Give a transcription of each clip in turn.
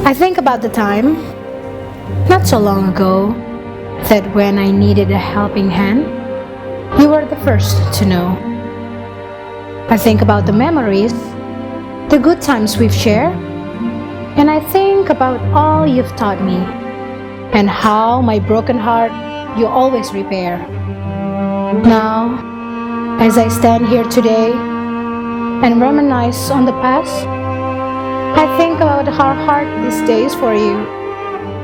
I think about the time, not so long ago, that when I needed a helping hand, you were the first to know. I think about the memories, the good times we've shared, and I think about all you've taught me, and how my broken heart you always repair. Now, as I stand here today and reminisce on the past, I think about how hard these days for you,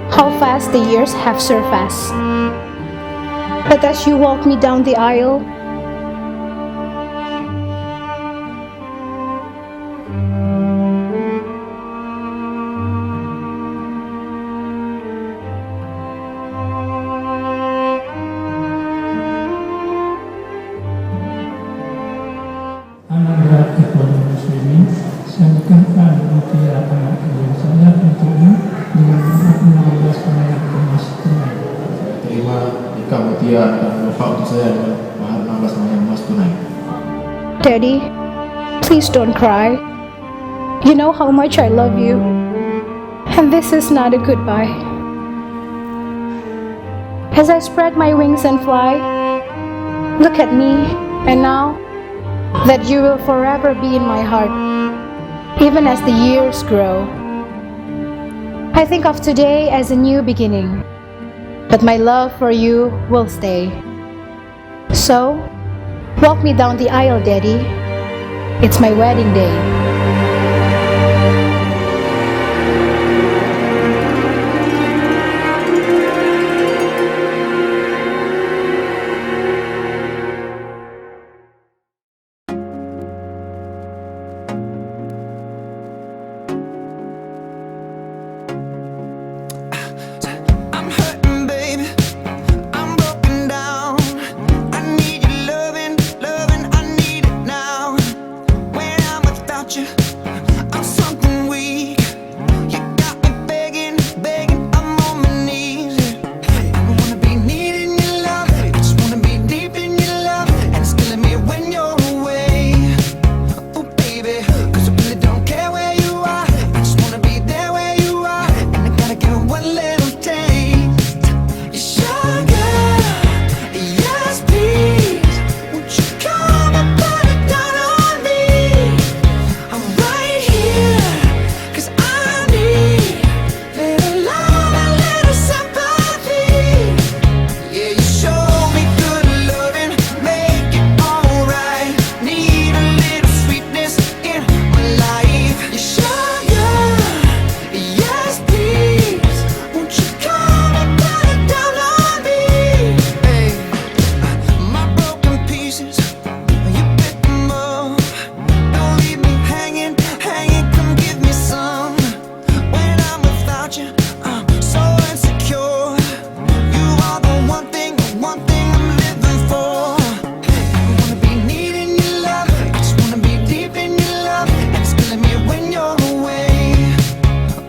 how fast the years have surpassed. But as you walk me down the aisle, Anugerah ekonomi muslimin, saya bukankan rupiah anak yang saya untukmu dengan jumlah 16 perak emas tunai. Terima nikah mutia dan wafat untuk saya dengan mahar 16 perak emas tunai. Daddy, please don't cry. You know how much I love you, and this is not a goodbye. As I spread my wings and fly, look at me, and now that you will forever be in my heart, even as the years grow. I think of today as a new beginning, but my love for you will stay. So, walk me down the aisle, Daddy. It's my wedding day. I'm hurting, baby. I'm broken down. I need your loving, loving. I need it now. When I'm without you, I'm something weak. You got me begging, begging. I'm on my knees. I don't wanna be needing your love. I just wanna be deep in your love, and it's killing me when you're away. Oh, baby, 'cause I really don't care where you are. I just wanna be there where you are, and I gotta get one little taste. Your sugar, yes please. Won't you come and put it down on me? I'm right here, 'cause I need little love and little sympathy. Yeah, you show me good loving, make it alright. Need a little sweetness in my life. Your sugar, yes please. Won't you come and put it down on me? Hey, my broken pieces, you pick them up. Don't leave me hanging, hanging. Come give me some. When I'm without you, I'm so insecure. You are the one thing I'm living for. I don't wanna be needing your love. I just wanna be deep in your love, and it's killing me when you're away.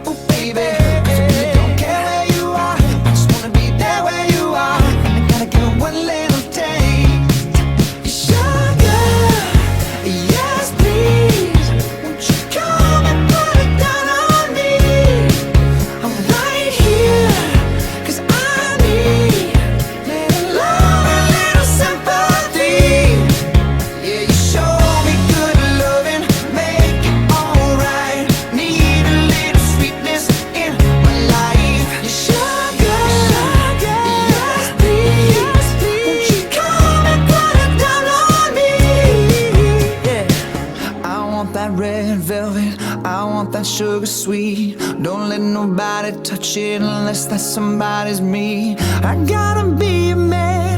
Oh, baby, 'cause I really don't care where you are. I just wanna be there where you are, and I gotta get one little taste. Your sugar, yes please. Won't you come and put it down on me? I'm right here, 'cause I need little love and little sympathy. Yeah, you show me good loving, make it alright. Need a little sweetness in my life. Your sugar, yes please. Won't you come and put it down on me? Yeah, I want that red velvet, I want that sugar sweet. Don't let nobody touch it unless that somebody's me. I gotta be a man,